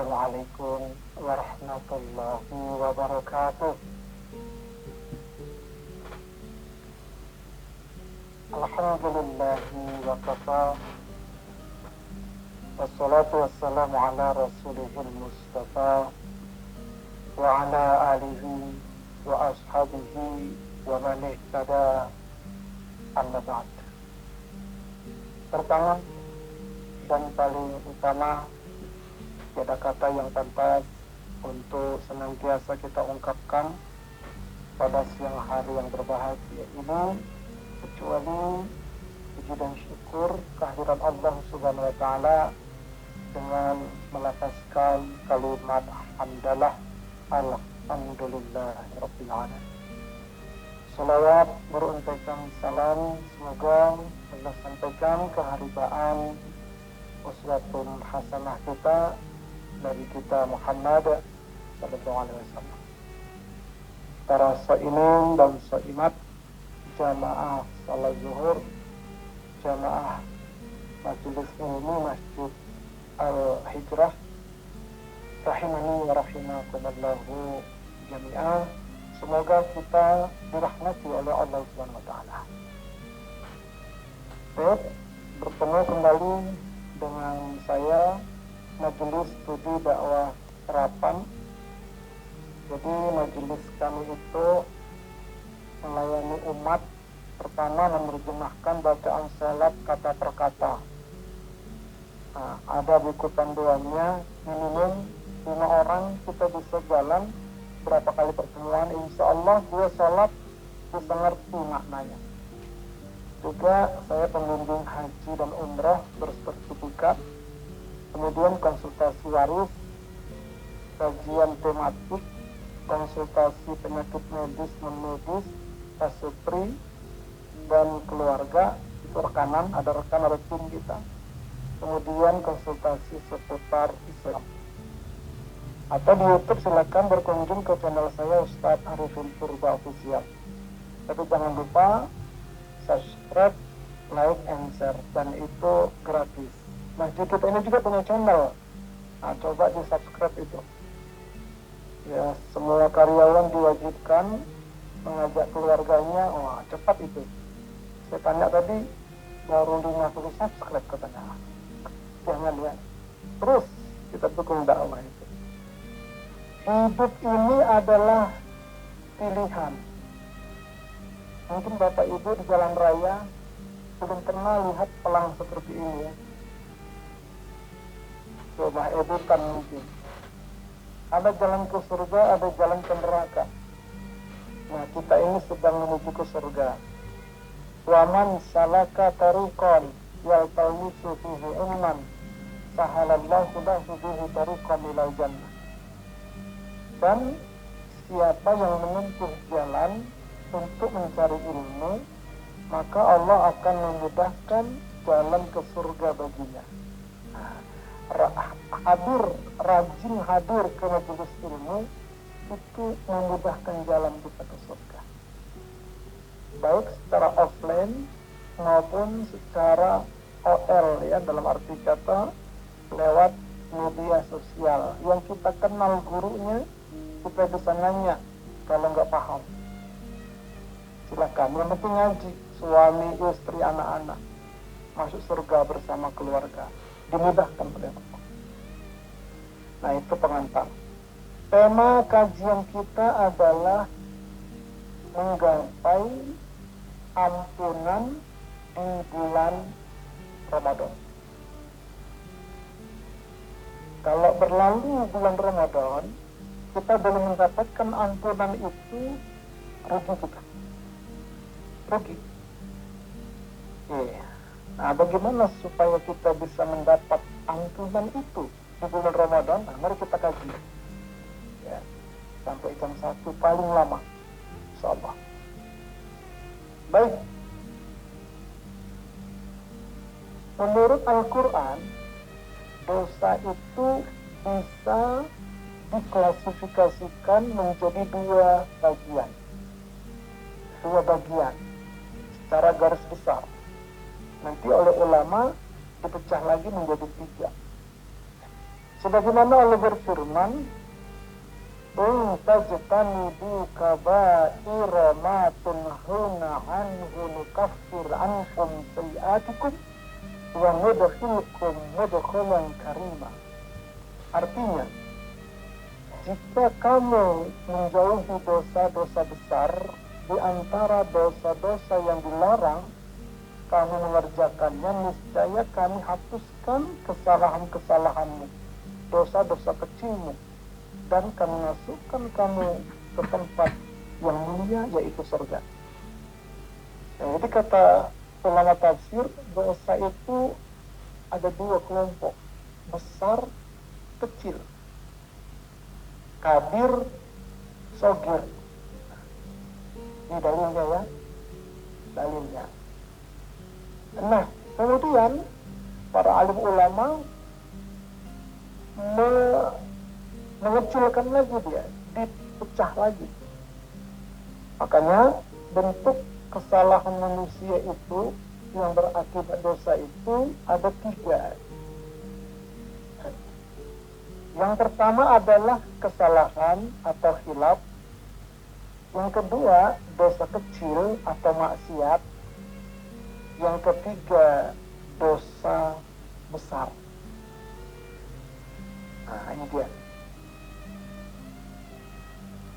Assalamualaikum warahmatullahi wabarakatuh. Alhamdulillahi wa kafa. Wassalatu wassalamu ala rasulihil mustafa wa ala alihi wa ashabihi wa man ihtada amma ba'd. Pertama dan paling utama, tiada kata yang pantas untuk senantiasa kita ungkapkan pada siang hari yang berbahagia ini kecuali puji dan syukur kehadiran Allah Subhanahu wa taala dengan melafazkan kalimat hamdalah alhamdulillahirabbil alamin. Salawat beruntaikan salam semoga Allah sampaikan keharibaan uswatun hasanah kita dari kita Muhammad sallallahu alaihi wasallam. Para saimin dan saimat, jamaah salat zuhur, jamaah majelis ilmu Masjid Al-Hijrah, rahimani wa rahimakumullahu jami'an. Semoga kita dirahmati oleh Allah Subhanahu wa taala. Baik, bertemu kembali dengan saya Majelis Studi Dakwah Terapan. Jadi majelis kami itu melayani umat, pertama menerjemahkan bacaan salat kata per kata. Nah, ada buku panduannya, minimum 5 orang kita bisa jalan berapa kali pertemuan, insya Allah dia salat bisa ngerti maknanya. Juga saya pembimbing haji dan umrah bersertifikat, kemudian konsultasi waris, kajian tematik, konsultasi penyakit medis non-medis, kasupri dan keluarga, itu rekanan, ada rekan ada tim kita. Kemudian konsultasi seputar Islam. Atau di YouTube silakan berkunjung ke channel saya Ustadz Arifin Purba Official. Tapi jangan lupa subscribe, like, and share, dan itu gratis. Masjid kita ini juga punya channel. Nah, coba di subscribe itu. Ya, semua karyawan diwajibkan mengajak keluarganya. Wah, cepat itu. Saya tanya tadi baru 50 subscribe katanya. Jangan ya. Terus kita dukung dakwah itu. Hidup ini adalah pilihan. Mungkin Bapak Ibu di jalan raya belum pernah lihat pelang seperti ini ya. Coba edukkan mungkin. Ada jalan ke surga, ada jalan ke neraka. Nah, kita ini sedang menuju ke surga. Waman salaka tariqan yaltamisu fihi ilman sahalallahu lahu bihi tariqan ilal jannah. Dan siapa yang menempuh jalan untuk mencari ilmu, maka Allah akan memudahkan jalan ke surga baginya. Rajin hadir ke majelis ilmu itu memudahkan jalan kita ke surga, baik secara offline maupun secara OL ya, dalam arti kata lewat media sosial. Yang kita kenal gurunya, kita bisa nanya kalau nggak paham. Silakan, yang penting ngaji, suami, istri, anak-anak masuk surga bersama keluarga, dimudahkan oleh Allah. Nah, itu pengantar. Tema kajian kita adalah menggapai ampunan di bulan Ramadan. Kalau berlalu bulan Ramadan, kita belum mendapatkan ampunan itu, rugi kita. Rugi. Iya. Nah, bagaimana supaya kita bisa mendapat ampunan itu di bulan Ramadan? Nah, mari kita kaji. Ya, sampai jam 1 paling lama, insyaallah. Baik. Menurut Al-Quran, dosa itu bisa diklasifikasikan menjadi dua bagian secara garis besar. Nanti oleh ulama dipecah lagi menjadi 3. Sebagaimana Allah berfirman, "In tajtanibu kaba'ira ma tunhauna anhu nukaffir ankum sayi'atikum wa nudkhilkum mudkhalan karima." Artinya, jika kamu menjauhi dosa-dosa besar, di antara dosa-dosa yang dilarang, kamu mengerjakannya, niscaya kami hapuskan kesalahan-kesalahanmu, dosa-dosa kecilmu, dan kami masukkan kamu ke tempat yang mulia, yaitu surga. Nah, jadi kata ulama tafsir, dosa itu ada dua kelompok, besar, kecil, kabir, sogir. Ini dalilnya ya, dalilnya. Nah, kemudian para alim ulama mengecilkan lagi dia, dipecah lagi. Makanya bentuk kesalahan manusia itu yang berakibat dosa itu ada 3. Yang pertama adalah kesalahan atau khilaf. Yang kedua, dosa kecil atau maksiat. Yang ketiga, dosa besar. Nah, ini dia.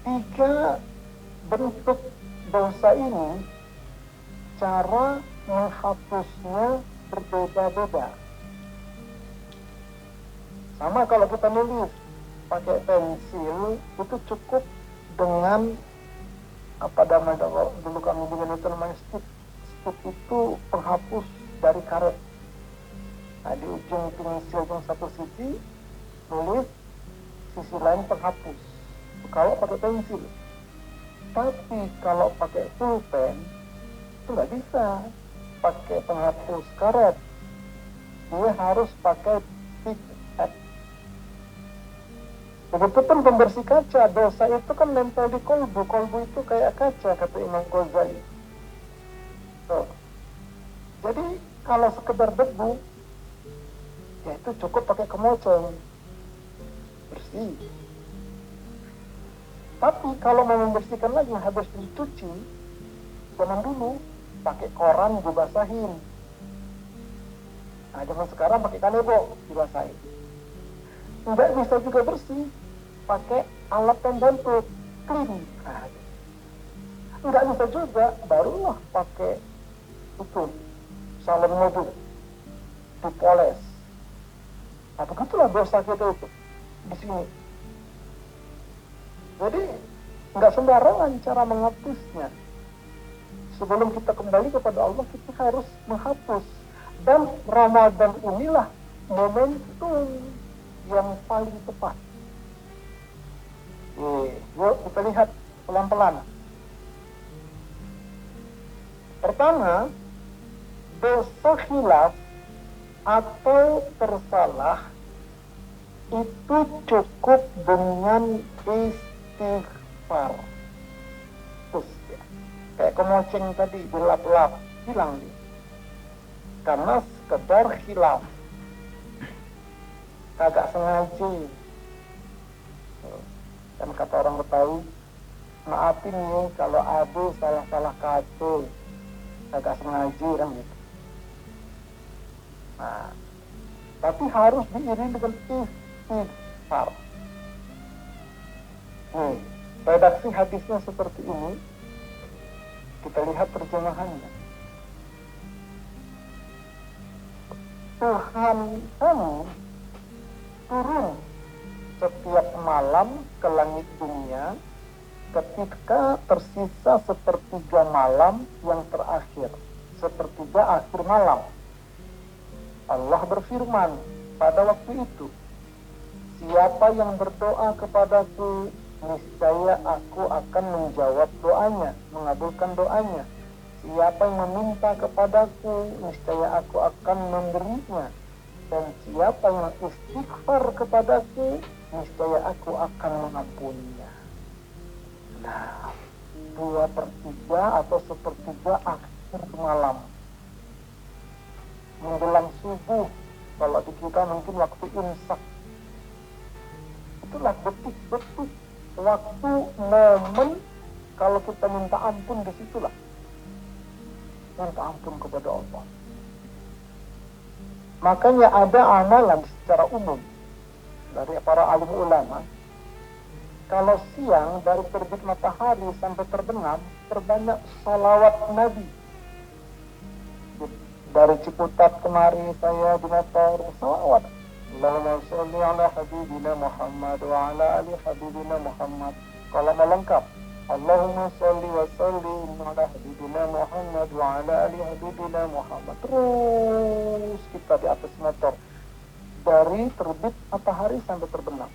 3 bentuk dosa ini, cara menghapusnya berbeda-beda. Sama kalau kita nulis pakai pensil, itu cukup dengan apa namanya, dulu kami dengan itu namanya stick. Stick itu penghapus dari karet. Nah, di ujung pensil yang satu sisi nulis, sisi lain penghapus. Kalau pakai pensil. Tapi kalau pakai pulpen itu nggak bisa pakai penghapus karet. Dia harus pakai stick. Begitupun pembersih kaca, dosa itu kan nempel di kolbu. Kolbu itu kayak kaca, kata Imam Ghazali. Jadi kalau sekedar debu, ya itu cukup pakai kemoceng, bersih. Tapi kalau mau membersihkan lagi harus dicuci. Zaman dulu pakai koran dibasahin. Nah, zaman sekarang pakai kanebo dibasahin. Enggak bisa juga bersih pakai alat pembantu clean. Nah, enggak bisa juga, barulah pakai itu salon mobil dipoles. Nah, begitulah dosa kita itu di sini. Jadi enggak sembarangan cara menghapusnya. Sebelum kita kembali kepada Allah, kita harus menghapus. Dan Ramadan inilah momentum yang paling tepat. Yuk kita lihat pelan-pelan. Pertama, dosa khilaf atau tersalah itu cukup dengan istighfar. Terus ya, kayak kemoceng tadi, dilap-lap, hilang nih. Karena sekedar khilaf, kagak sengaja. Dan kata orang Betawi, maafin nih kalau ada salah-salah kata, kagak sengaja orang gitu. Nah, tapi harus diiringi dengan istighfar. Redaksi hadisnya seperti ini. Kita lihat terjemahannya. Tuhan kamu turun setiap malam ke langit dunia ketika tersisa sepertiga malam yang terakhir, sepertiga akhir malam. Allah berfirman pada waktu itu, siapa yang berdoa kepadaku, niscaya aku akan menjawab doanya, mengabulkan doanya. Siapa yang meminta kepadaku, niscaya aku akan memberinya. Dan siapa yang istighfar kepadaku, niscaya aku akan mengampuninya. Nah, 2/3 atau sepertiga akhir malam, menjelang subuh. Kalau di kita mungkin waktu imsak, Itulah detik-detik waktu, momen kalau kita minta ampun, disitulah minta ampun kepada Allah. Makanya ada amalan secara umum dari para alim ulama, kalau siang dari terbit matahari sampai terbenam, perbanyak salawat Nabi. Dari Ciputat kemari saya di motor, salawat. Allahumma sholli ala habibina Muhammad wa ala ali habibina Muhammad. Kalau mau lengkap, Allahumma sholli wa sallim ala habibina Muhammad wa ala ali habibina Muhammad. Terus kita di atas motor dari terbit matahari sampai terbenam.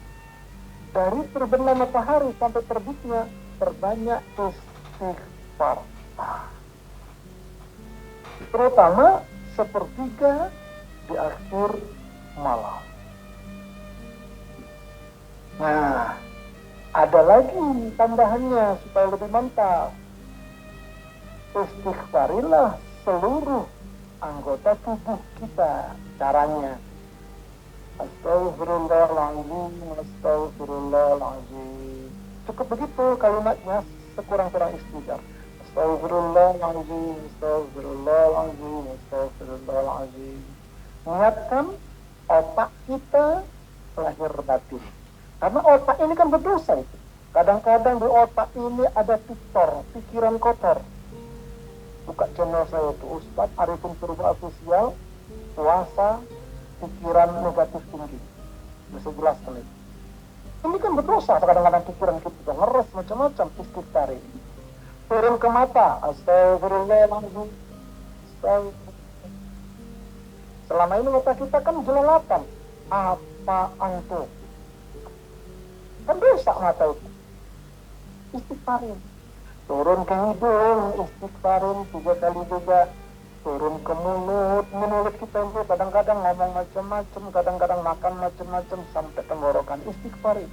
Dari terbenam matahari sampai terbitnya, perbanyak istighfar. Terutama sepertiga di akhir malam. Nah, ada lagi tambahannya supaya lebih mantap. Istighfarilah seluruh anggota tubuh kita. Caranya, Astaghfirullahaladzim, Astaghfirullahaladzim. Cukup begitu kalimatnya, sekurang-kurang istighfar. Astaghfirullahaladzim, Astaghfirullahaladzim, Astaghfirullahaladzim. Ingatkan otak kita lahir batin. Karena otak ini kan berdosa itu. Kadang-kadang di otak ini ada pikiran kotor. Buka channel saya itu, Ustadz Arifin Purba Official, puasa, pikiran negatif tinggi. Bisa jelaskan itu. Ini kan berdosa, kadang-kadang pikiran kita ngeres macam-macam, istighfar. Turun ke mata, astagfirullahaladzim. Selama ini mata kita kan jelalatan. Apaan tuh? Kan dosa mata itu. Istighfarin. Turun ke hidung, istighfarin 3 kali juga. Turun ke mulut kita itu kadang-kadang ngomong macam-macam, kadang-kadang makan macam-macam sampai tenggorokan. Istighfarin.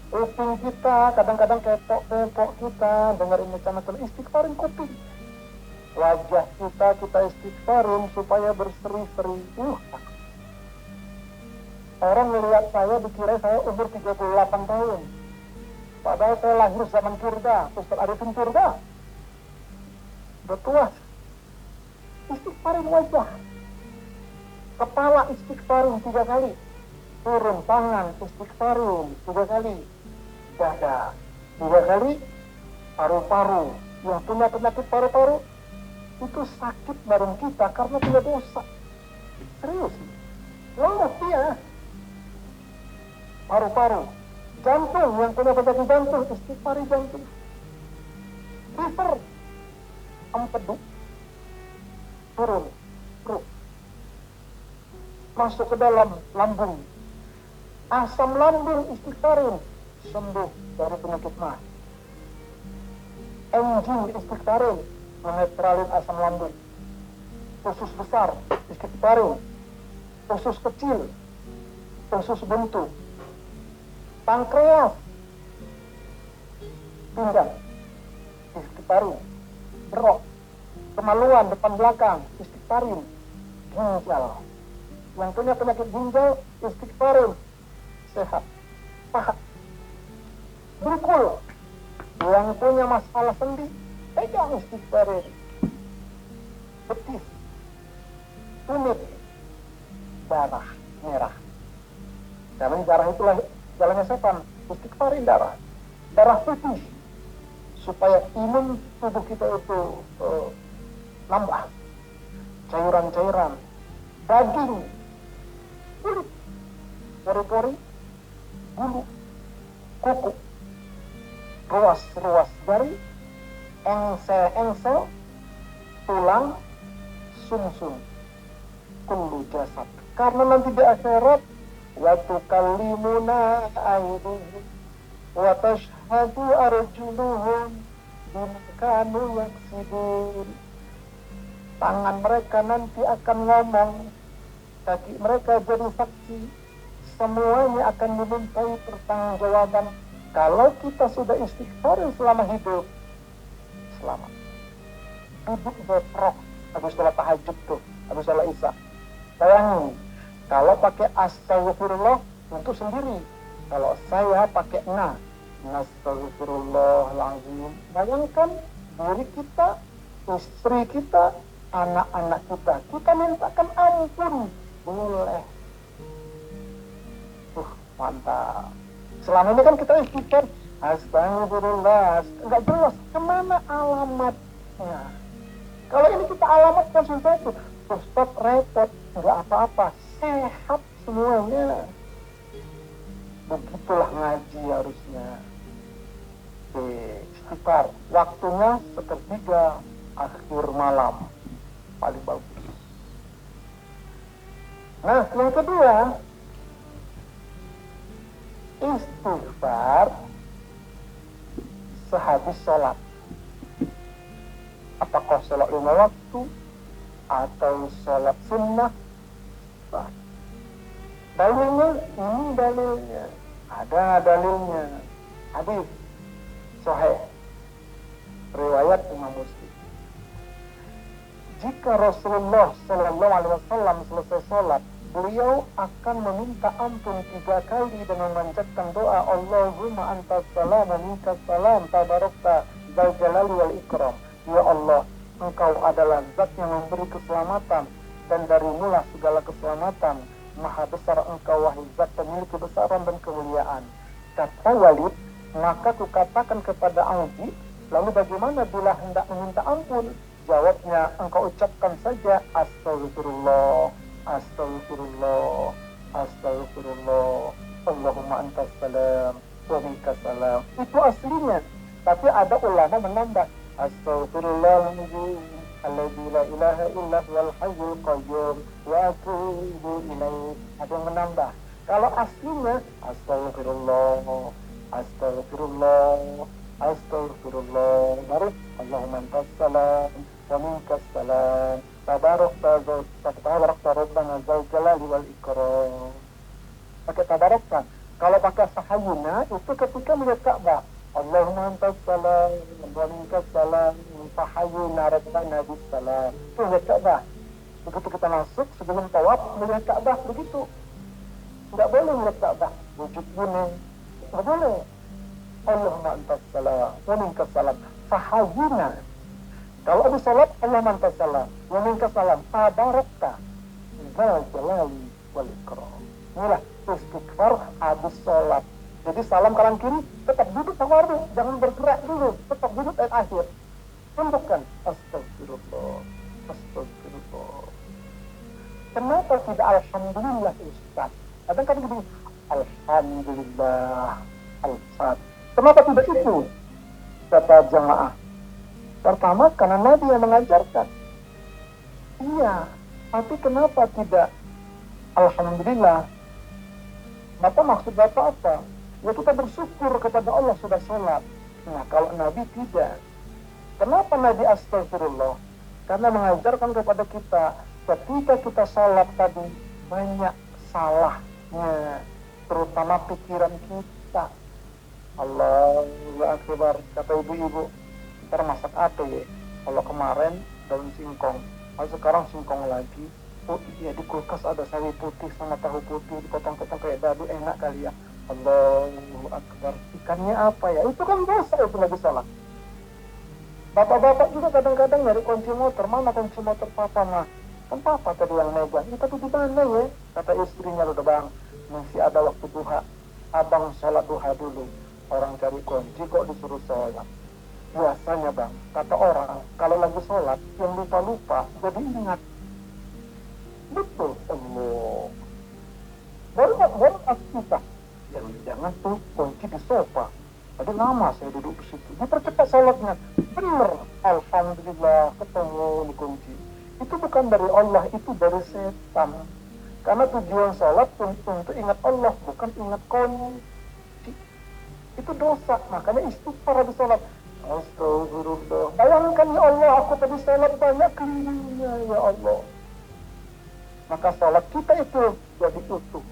Kuping kita kadang-kadang ketok kita dengerin macam-macam. Istighfarin kuping. Wajah kita istighfarin supaya berseri-seri. Orang melihat saya dikira saya umur 38 tahun. Padahal saya lahir zaman Purba, Ustadz Arifin Purba. Udah tua. Istighfarin wajah. Kepala istighfarin 3 kali. Turun tangan istighfarin 3 kali. Dada 3 kali. Paru-paru. Yang punya penyakit paru-paru itu sakit bareng kita karena punya dosa. Serius. Lelah dia. Paru-paru. Jantung, yang punya penyakit jantung, istighfari jantung. Liver, empedu, turun, perut, masuk ke dalam lambung. Asam lambung istighfarin, sembuh dari penyakit mah. Enzim istighfarin, menetralin asam lambung. Usus besar, istighfarin. Usus kecil, usus buntu. Pankreas, pinggang, istighfarin. Berok, kemaluan depan belakang, istighfarin. Ginjal, yang punya penyakit ginjal, istighfarin. Sehat. Paha, bengkul, yang punya masalah sendi, pegang istighfarin. Betis, kulit, darah merah. Karena darah itulah jalannya setan, istighfarin darah. Darah putih, supaya imun tubuh kita itu nambah. Cairan-cairan, daging, kulit, pori-pori, bulu, kuku, ruas-ruas jari, engsel-engsel, tulang, sum-sum, kullu jasad. Karena nanti di akhirat, wa tukallimuna aydihim wa tashhadu arjuluhum bima kanu yaksibun. Tangan mereka nanti akan ngomong, kaki mereka jadi saksi, semuanya akan dimintai pertanggungjawaban. Kalau kita sudah istighfar selama hidup, selamat. Duduk beprok habis sholat tahajud tuh, habis sholat isya. Bayangin, kalau pakai astagfirullah untuk sendiri, Kalau saya pakai na, Nastaghfirullahaladzim. Bayangkan diri kita, istri kita, anak-anak kita. Kita mintakan ampun. Boleh. Mantap. Selama ini kan kita istighfar. Astagfirullah. Enggak jelas kemana alamatnya. Kalau ini kita alamatkan sesuatu, Ustaz repot. Enggak apa-apa. Sehat semuanya. Begitulah ngaji harusnya. Istighfar. Waktunya sepertiga akhir malam. Paling bagus. Nah, yang kedua, istighfar sehabis sholat. Apakah sholat 5 waktu atau sholat sunnah? Dalilnya, ini dalilnya. Ada dalilnya. Hadis sahih riwayat Imam Muslim. Jika Rasulullah Sallallahu Alaihi Wasallam selesai sholat, beliau akan meminta ampun 3 kali dan memanjatkan doa, Allahumma antas salam wa minkas salam tabarakta dzal jalali wal ikram. Ya Allah, Engkau adalah zat yang memberi keselamatan dan darimulah segala keselamatan. Maha besar Engkau wahai zat pemilik kebesaran dan kemuliaan. Kata Walid, maka kukatakan kepada Audi, lalu bagaimana bila hendak meminta ampun? Jawabnya, engkau ucapkan saja astagfirullah, astagfirullah, astagfirullah, Allahumma antas salam wa minkas salam. Itu aslinya. Tapi ada ulama menambah astagfirullahaladzim alladzi la ilaha illa huwal hayyul qayyum wa atubu ilaih. Ada yang menambah. Kalau aslinya astagfirullah, astagfirullah, astagfirullah, baru Allahumma antas salam wa minkas salam tabarakta rabbana dzal jalali wal ikram. Pakai tabarakta. Kalau pakai sahayuna itu ketika melihat Ka'bah, Allahumma antas salam wa minkas salam sahayuna rabbana bis salam. Itu melihat Ka'bah. Begitu kita masuk sebelum tawaf melihat Ka'bah begitu. Tidak boleh melihat Ka'bah wujud kuning. Tidak boleh. Allahumma antas salam wa minkas salam sahayuna. Kalau ada salat, Allah mantas salam. Wa minkas salam. Tabarakta. Dzal jalali wal ikram. Inilah istighfar habis salat. Jadi salam kanan kiri, tetap duduk sama orang. Jangan bergerak dulu. Tetap duduk dan akhir. Tundukkan. Astagfirullah. Astagfirullah. Kenapa tidak alhamdulillah Ustaz? Kadang kan gini. Alhamdulillah. Al-Fat. Kenapa tidak itu? Kata jamaah. Pertama, karena Nabi yang mengajarkan. Iya, tapi kenapa tidak alhamdulillah? Maka maksud Bapak apa? Ya kita bersyukur kepada Allah sudah sholat. Nah, kalau Nabi tidak. Kenapa Nabi astagfirullah? Karena mengajarkan kepada kita, ketika kita sholat tadi, banyak salahnya, terutama pikiran kita. Allahu Akbar, kata ibu-ibu. Ntar masak apa ya? Kalau kemarin daun singkong, sekarang singkong lagi. Oh iya, di kulkas ada sawi putih sama tahu putih, dipotong-potong kayak dadu, enak kali ya. Allahu Akbar. Ikannya apa ya? Itu kan dosa itu lagi salah. Bapak-bapak juga kadang-kadang nyari kunci motor. Mana kunci motor papa mah? Kan papa tadi yang megang. Kita tuh di mana ya? Kata istrinya, udah bang, masih ada waktu duha. Abang sholat duha dulu. Orang cari kunci kok disuruh sholat. Biasanya bang, kata orang, kalau lagi sholat, yang lupa-lupa, jadi ingat. Betul, Allah. Baru kita. Jangan tuh kunci di sofa. Ada lama saya duduk di situ. Dipercepat sholatnya. Bener, alhamdulillah, ketemu di kunci. Itu bukan dari Allah, itu dari setan. Karena tujuan sholat untuk ingat Allah, bukan ingat kunci. Itu dosa, makanya istighfar habis sholat. Astagfirullah. Bayangkan ya Allah, aku tadi sholat banyak kelirunya ya Allah. Maka sholat kita itu jadi utuh.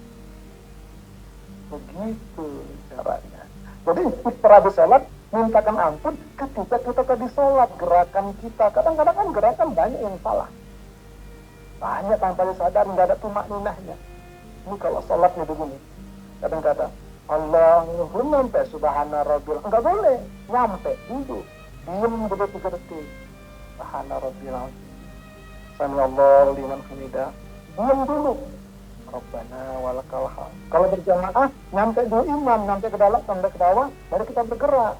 Begitu caranya. Jadi istighfar habis sholat, mintakan ampun ketika kita tadi sholat. Gerakan kita, kadang-kadang kan gerakan banyak yang salah. Banyak tanpa disadar, nggak ada tumak ninahnya. Ini kalau sholatnya begini. Kadang-kadang Allahumma sampai subhana rabbil, enggak boleh nyampe dulu, diam dulu 3 detik, subhana rabbil azim, sami Allah liman hamidah, diam dulu, Rabbana walakal hamd. Kalau berjamaah nyampe dulu imam, nyampe ke dalam, nyampe ke bawah, baru kita bergerak,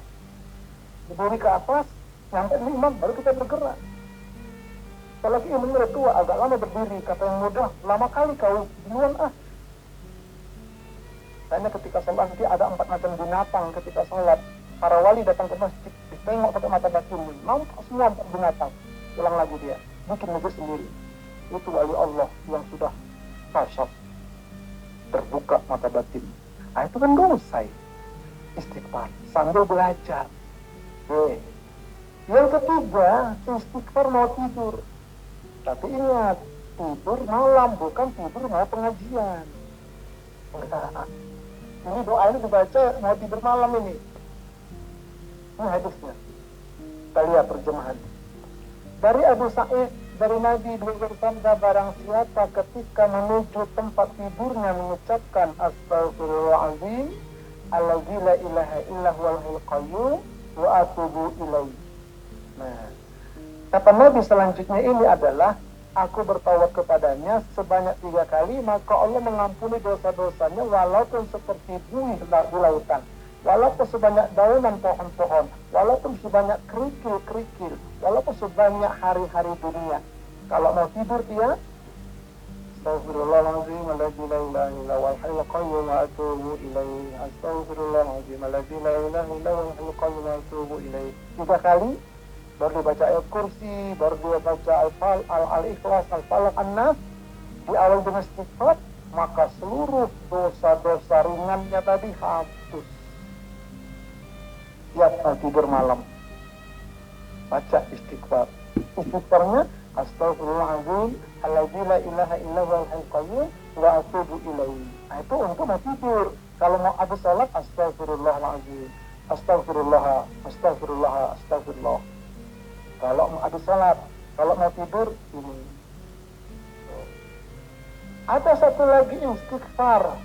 berdiri ke atas, nyampe dulu imam, baru kita bergerak. Apalagi imamnya tua, agak lama berdiri, kata yang mudah, lama kali kau duluan Karena ketika sholat nanti ada 4 macam binatang ketika sholat. Para wali datang ke masjid, ditengok pakai mata batin, nampak semua 4 binatang. Ulang lagi dia, bikin negeri sendiri. Itu wali Allah yang sudah kasyaf, terbuka mata batin. Nah, itu kan dosa. Istighfar sambil belajar. Yang ketiga, istighfar mau tidur. Tapi ingat, tidur malam, bukan tidur mau pengajian. Ini doa ini dibaca mau tidur malam ini. Ini hadisnya. Kita lihat terjemahan. Dari Abu Sa'id, dari Nabi bersabda, barang siapa ketika menuju tempat tidurnya mengucapkan Astaghfirullahaladzim, alladzi la ilaha illa huwal hayyul qayyum wa atubu ilaih. Nah, kata Nabi selanjutnya ini adalah, aku bertawab kepadanya sebanyak 3 kali, maka Allah mengampuni dosa-dosanya walaupun seperti buih di lautan, walaupun sebanyak daunan pohon-pohon, walaupun sebanyak kerikil-kerikil, walaupun sebanyak hari-hari dunia. Kalau mau tidur dia, Astaghfirullahaladzim alladzi la ilaha illa huwal hayyul qayyum wa atubu ilaih. Astaghfirullahaladzim alladzi la ilaha illa huwal hayyul qayyum wa atubu ilaih. 3 kali. Baru dibaca ayat kursi, baru dibaca al-ikhlas, al-falaq, an-nas, di awal dengan istighfar, maka seluruh dosa-dosa ringannya tadi hapus. Tiap tidur malam baca istighfar. Istighfarnya Astaghfirullahaladzim alladzi la ilaha illa huwal hayyul qayyum wa atubu ilaih. Nah, itu untuk mau tidur. Kalau mau habis salat, Astaghfirullahaladzim, Astagfirullah, Astagfirullah, Astagfirullah. Kalau mau habis salat, kalau mau tidur, ini. Ada satu lagi istighfar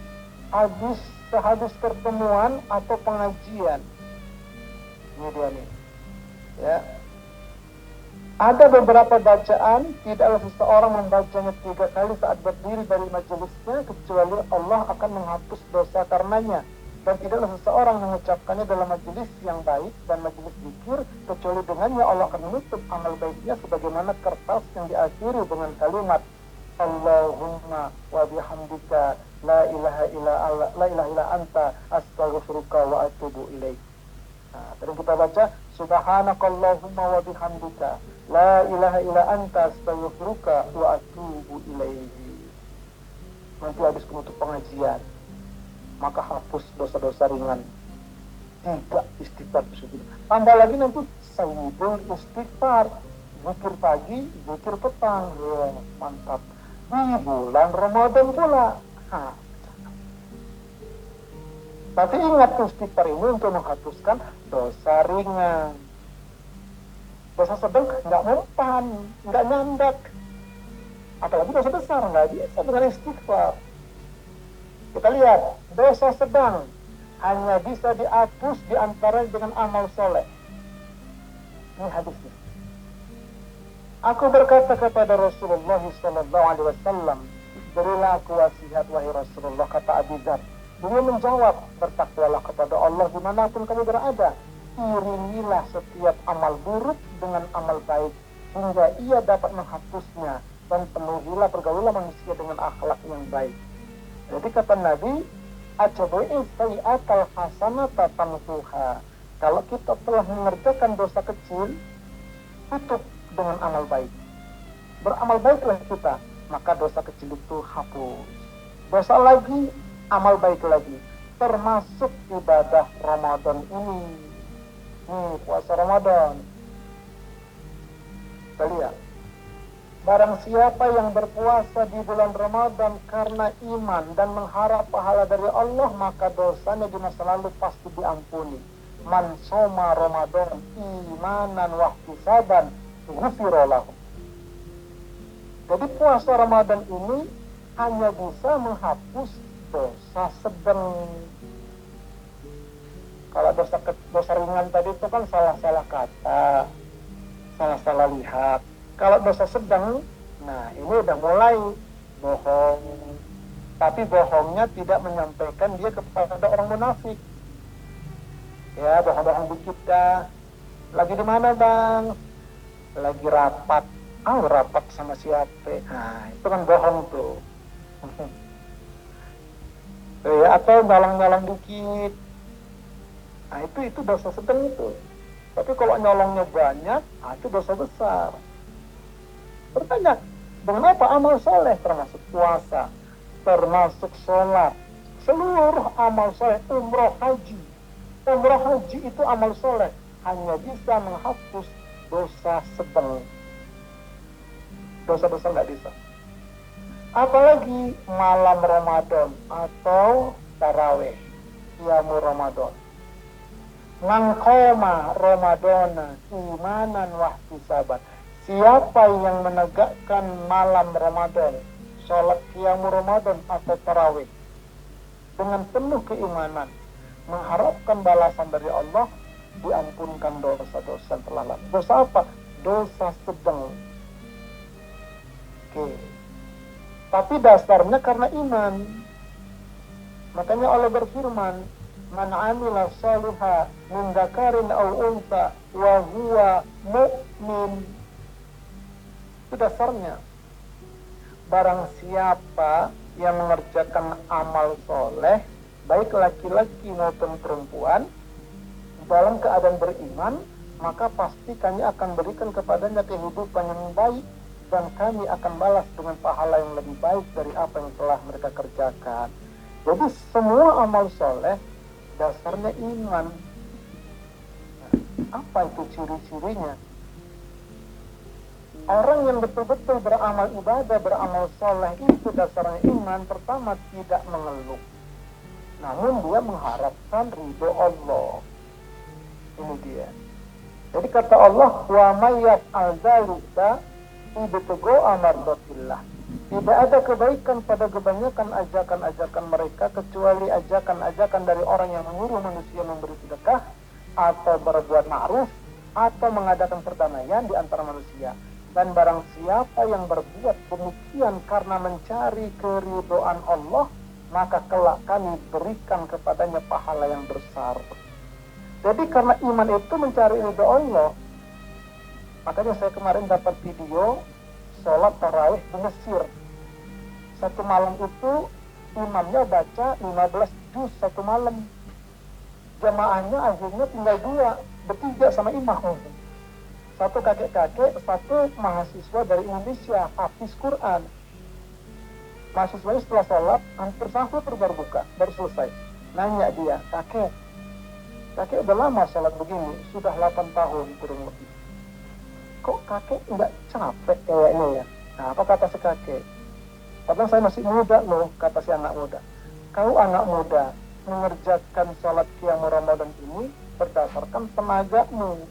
sehabis pertemuan atau pengajian. Ini dia nih. Ya. Ada beberapa bacaan, tidaklah seseorang membacanya 3 kali saat berdiri dari majelisnya, kecuali Allah akan menghapus dosa karenanya. Dan tidaklah seseorang mengucapkannya dalam majelis yang baik dan majelis zikir, kecuali dengannya Allah akan menutup amal baiknya sebagaimana kertas yang diakhiri dengan kalimat Allahumma wa bihamdika la ilaha illa anta astaghfiruka wa atubu ilaik. Nah, terus kita baca subhanakallahumma wa bihamdika la ilaha illa anta astaghfiruka wa atubu ilaik. Nanti habis penutup pengajian, maka hapus dosa-dosa ringan. 3 istighfar tersebut. Tambah lagi nanti sayyidul istighfar, zikir pagi, zikir petang. Ya, mantap. Di bulan Ramadan pula. Tapi ingat, istighfar ini untuk menghapuskan dosa ringan. Dosa sedang nggak mempan, nggak nyandak. Apalagi dosa besar nggak bisa dengan istighfar. Kita lihat, dosa sedang hanya bisa dihapus diantara dengan amal soleh. Ini hadisnya. Aku berkata kepada Rasulullah SAW, berilah aku wasiat wahai Rasulullah, kata Abu Dzar. Beliau menjawab, bertakwalah kepada Allah dimanapun kamu berada. Iringilah setiap amal buruk dengan amal baik, hingga ia dapat menghapusnya, dan penuhilah pergaulan manusia dengan akhlak yang baik. Jadi kata Nabi, Ajabai sayi'atal hasanata tamsuha. Kalau kita telah mengerjakan dosa kecil, tutup dengan amal baik. Beramal baiklah kita, maka dosa kecil itu hapus. Dosa lagi, amal baik lagi. Termasuk ibadah Ramadan ini. Puasa Ramadan. Kita lihat. Barang siapa yang berpuasa di bulan Ramadan karena iman dan mengharap pahala dari Allah, maka dosanya di masa lalu pasti diampuni. Man shoma Ramadan imanan wa ihtisaban ghufira lahu. Jadi puasa Ramadan ini hanya bisa menghapus dosa sedang. dosa ringan tadi itu kan salah-salah kata, salah-salah lihat. Kalau dosa sedang, nah ini udah mulai bohong. Tapi bohongnya tidak menyampaikan dia kepada orang munafik. Ya, bohong-bohong dikit dah. Lagi di mana bang? Lagi rapat. Rapat sama siapa? Nah, itu kan bohong tuh. Ya, atau nyolong-nyolong dikit. Nah, itu dosa sedang itu. Tapi kalau nyolongnya banyak, itu dosa besar. Bertanya, mengapa amal soleh termasuk puasa, termasuk sholat, seluruh amal soleh, umroh haji. Umroh haji itu amal soleh, hanya bisa menghapus dosa sedang. Dosa besar nggak bisa. Apalagi malam Ramadan atau taraweh, qiyamul Ramadan. Man qoma Ramadana imanan wahtisaban. Siapa yang menegakkan malam Ramadan, sholat qiyamul Ramadan atau tarawih dengan penuh keimanan, mengharapkan balasan dari Allah, diampunkan dosa-dosa yang telah lalu. Dosa apa? Dosa sedang. Oke. Tapi dasarnya karena iman. Makanya Allah berfirman, man amila shaliha min dzakarin aw unsa wa huwa mu'min. Itu dasarnya. Barang siapa yang mengerjakan amal soleh, baik laki-laki maupun perempuan, dalam keadaan beriman, maka pasti kami akan berikan kepadanya kehidupan yang baik, dan kami akan balas dengan pahala yang lebih baik dari apa yang telah mereka kerjakan. Jadi semua amal soleh dasarnya iman. Nah, apa itu ciri-cirinya? Orang yang betul-betul beramal ibadah, beramal soleh itu dasarnya iman. Pertama, tidak mengeluh, namun dia mengharapkan ridho Allah. Ini dia. Jadi kata Allah, wa may yaf'al dzalika ibtigha mardatillah. Tidak ada kebaikan pada kebanyakan ajakan-ajakan mereka kecuali ajakan-ajakan dari orang yang menyuruh manusia memberi sedekah atau berbuat ma'ruf atau mengadakan perdamaian di antara manusia. Dan barang siapa yang berbuat demikian karena mencari keridhaan Allah, maka kelak kami berikan kepadanya pahala yang besar. Jadi karena iman itu mencari ridho Allah, makanya saya kemarin dapat video sholat tarawih di Mesir. Satu malam itu imamnya baca 15 juz satu malam. Jamaahnya akhirnya tinggal 2, bertiga sama imam. Satu kakek-kakek, satu mahasiswa dari Indonesia, hafiz Quran. Mahasiswanya setelah sholat, hampir sampai baru buka, baru selesai. Nanya dia, kakek udah lama sholat begini, sudah 8 tahun kurang lebih. Kok kakek nggak capek kayaknya ya? Nah, apa kata si kakek? Padahal saya masih muda loh, kata si anak muda. Kau anak muda mengerjakan sholat qiyamul Ramadan ini berdasarkan tenagamu.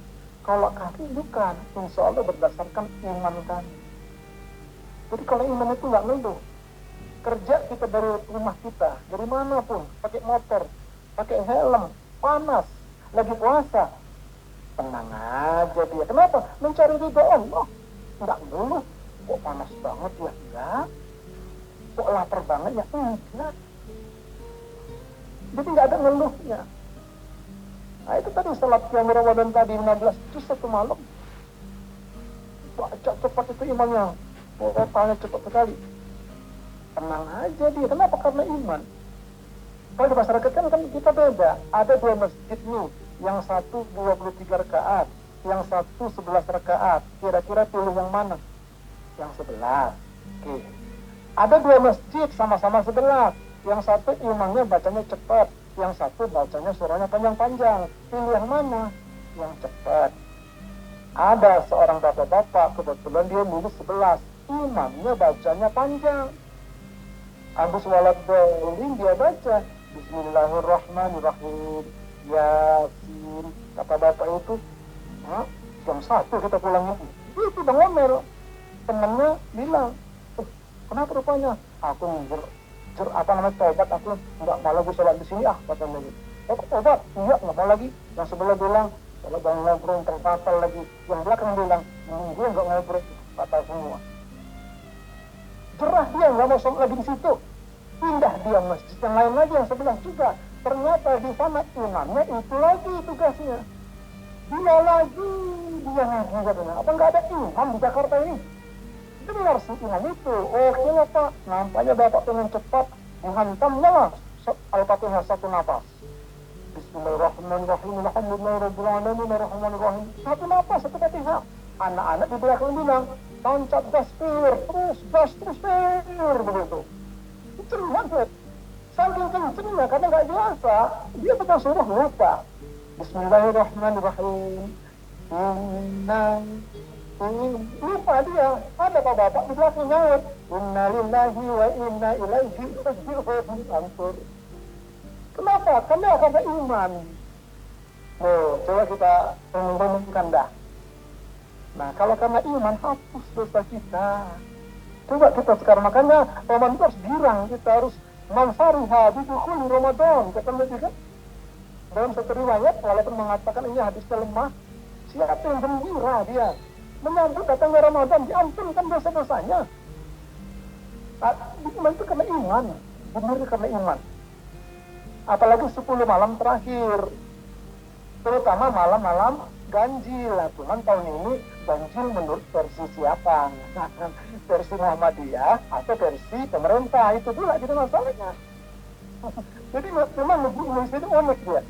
Kalau kami bukan, insya Allah berdasarkan iman kami. Jadi kalau iman itu nggak ngeluh, kerja kita dari rumah kita, dari manapun, pakai motor, pakai helm, panas, lagi puasa, tenang aja dia. Kenapa? Mencari ridho Allah. Nggak ngeluh, kok panas banget ya? Enggak. Kok lapar banget ya? Enggak. Jadi nggak ada ngeluhnya. Nah itu tadi salat qiyamul Ramadan tadi 15 juz satu malam. Baca cepat itu imannya. Totalnya cepat sekali. Tenang aja dia. Kenapa? Karena iman. Kalau di masyarakat kan kita beda. Ada 2 masjid nih. Yang satu 23 rakaat. Yang satu 11 rakaat. Kira-kira pilih yang mana? Yang 11. Oke. Ada 2 masjid sama-sama 11. Yang satu imamnya bacanya cepat. Yang satu bacanya surahnya panjang-panjang. Pilih yang mana? Yang cepat. Ada seorang bapak-bapak, kebetulan dia milih 11. Imamnya bacanya panjang. Habis sholat dolin dia baca Bismillahirrahmanirrahim, Yasin. Kata bapak itu, jam 1 kita pulangnya. Itu udah ngomel. Temennya bilang, kenapa rupanya? Aku tobat, aku nggak malah gue sholat di sini katanya gitu. Aku tobat, iya nggak mau lagi. Yang sebelah bilang, kalau bang ngobrol terfatal lagi. Yang belakang bilang, gue nggak ngobrol, fatal semua. Cerah dia nggak mau sholat lagi di situ. Pindah dia masjid yang lain lagi yang sebelah juga. Ternyata di sana imamnya itu lagi tugasnya. Dia lagi dia ngaji katanya. Apa nggak ada imam di Jakarta ini? Dengar si imam itu. Oke lah Pak. Nampaknya Bapak pengen cepat dihantamnya lah Al-Fatihah satu nafas. Bismillahirrahmanirrahim. Alhamdulillahirrahmanirrahim. Ar-Rahmanirrahim. Satu nafas, satu Fatihah. Anak-anak di belakang bilang, tancap gas pir, terus pir, begitu. Kenceng banget. Saking kencengnya, karena nggak biasa, dia betul suruh lupa. Bismillahirrahmanirrahim. Lupa dia. Ada bapak di belakang nyaut. Inna lillahi wa inna ilaihi raji'un. Ampun. Kenapa? Karena iman. Oh, coba kita renungkan dah. Nah, kalau karena iman hapus dosa kita. Coba kita sekarang, makanya Ramadan itu harus girang, kita harus manfariha bidukhuli Ramadan. Kata Nabi kan? Dalam satu riwayat, walaupun mengatakan ini hadisnya lemah, siapa yang gembira dia menyambut datangnya Ramadan, diampunkan dosa-dosanya. Nah, iman itu karena iman, benar karena iman. Apalagi 10 malam terakhir, terutama malam-malam ganjil. Nah, cuman tahun ini ganjil menurut versi siapa? Versi Muhammadiyah atau versi pemerintah, itu pula gitu masalahnya. Jadi memang negeri Indonesia itu unik dia.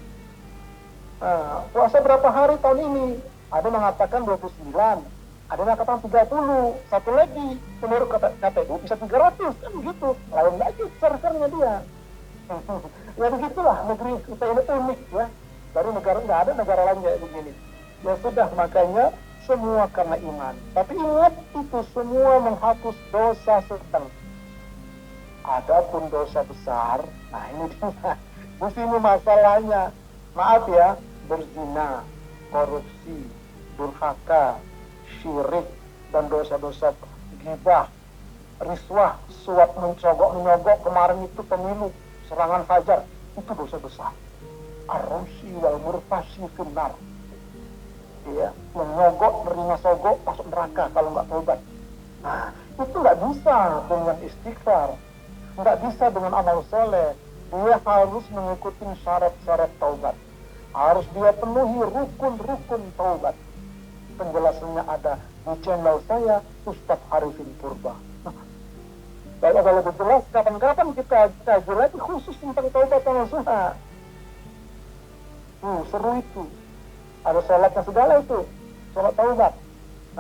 Puasa berapa hari tahun ini? Ada mengatakan 29, ada mengatakan 30, satu lagi menurut KPU bisa 300, kan begitu. Lain lagi servernya dia. Ya begitulah negeri kita ini unik ya. Dari negara, nggak ada negara lain kayak begini. Ya sudah, makanya semua karena iman. Tapi ingat, itu semua menghapus dosa sedang. Adapun dosa besar, nah ini dia. Di sini masalahnya. Maaf ya, berzina, korupsi, durhaka, syirik, dan dosa-dosa ghibah, riswah, suap, menyogok, kemarin itu pemilu, serangan fajar, itu dosa besar. Ar-rusi wal murfashi finnar. Ya, menyogok, nerima sogok, masuk neraka kalau nggak taubat. Nah, itu nggak bisa dengan istighfar, nggak bisa dengan amal soleh. Dia harus mengikuti syarat-syarat taubat. Harus dia penuhi rukun-rukun taubat. Penjelasannya ada di channel saya, Ustadz Arifin Purba. Kalau lebih jelas, kapan-kapan kita kaji lagi khusus tentang taubat dan nasuha. Seru itu. Ada sholatnya segala itu, sholat taubat.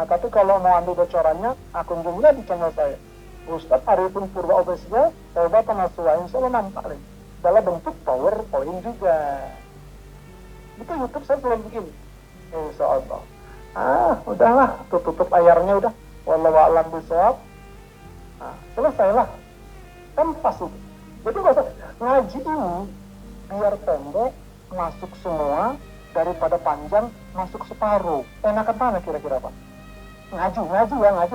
Nah, tapi kalau mau ambil bocorannya, kunjungilah di channel saya, Ustadz Arifin Purba Official, taubat dan nasuha. Insya Allah nampak nih. Dalam bentuk PowerPoint juga. Itu YouTube saya selalu begini. Insya Allah. Udahlah, tutup layarnya udah. Wallahu a'lam bishawab. Selesailah. Kan pas itu. Jadi nggak usah ngaji ini biar pendek, masuk semua, daripada panjang, masuk separuh. Enakan mana kira-kira Pak? Ngaji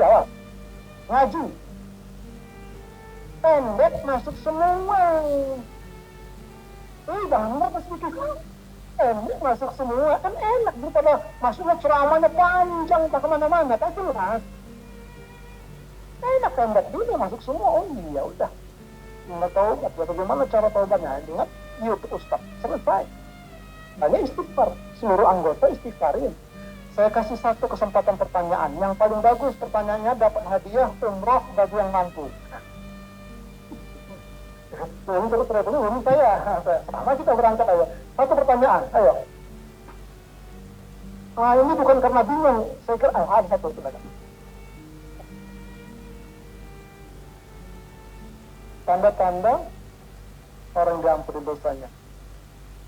awal. Ngaji. Pendek, masuk semua. Benar pas sedikit. Pendek masuk semua, kan enak daripada masuknya ceramahnya panjang tak kemana-mana, kan jelas. Enak pendek dulu masuk semua. Oh iya udah. Nggak taubat, bagaimana cara taubatnya? Ingat, YouTube Ustaz, selesai. Hanya istighfar, seluruh anggota istighfarin. Saya kasih satu kesempatan pertanyaan. Yang paling bagus pertanyaannya dapat hadiah umrah bagi yang mampu. Ini terus ini saya. Sama kita berangkat ayo. Satu pertanyaan, ayo. Ini bukan karena bingung. Saya kira ada satu silakan. Tanda-tanda orang diampuni dosanya.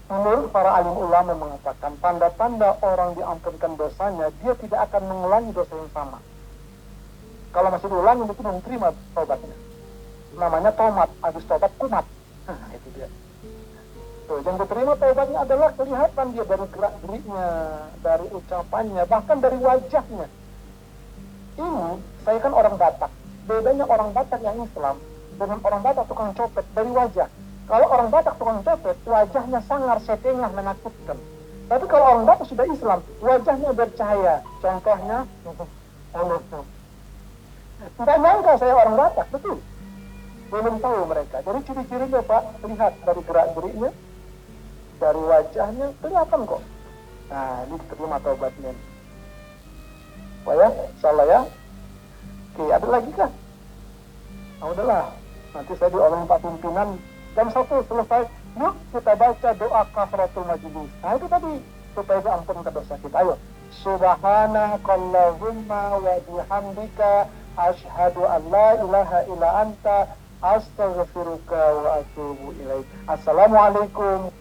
Menurut para alim ulama mengatakan tanda-tanda orang diampunkan dosanya, dia tidak akan mengulangi dosa yang sama. Kalau masih diulangi itu belum terima taubatnya. Namanya tomat, habis tobat kumat. Itu dia. Tuh, yang diterima taubatnya adalah kelihatan dia dari gerak-geriknya, dari ucapannya, bahkan dari wajahnya. Ini, saya kan orang Batak. Bedanya orang Batak yang Islam dengan orang Batak tukang copet dari wajah. Kalau orang Batak tukang copet, wajahnya sangar, setengah, menakutkan. Tapi kalau orang Batak sudah Islam, wajahnya bercahaya. Contohnya, tidak nyangka saya orang Batak, betul. Belum tahu mereka. Jadi ciri-cirinya Pak, lihat dari gerak-geriknya, dari wajahnya, kelihatan kok. Nah, ini terima taubatnya. Wah ya, insyaallah ya. Oke, ada lagi kah? Nah, udahlah. Nanti saya diomongin Pak Pimpinan. Jam 1 selesai. Yuk kita baca doa kafaratul majlis. Nah itu tadi. Supaya diampunkan dosa kita. Ayo. Subhanakallahumma wa bihamdika. Ashhadu an la ilaha illa anta. Astaghfiruka wa atubu ilaik. Assalamualaikum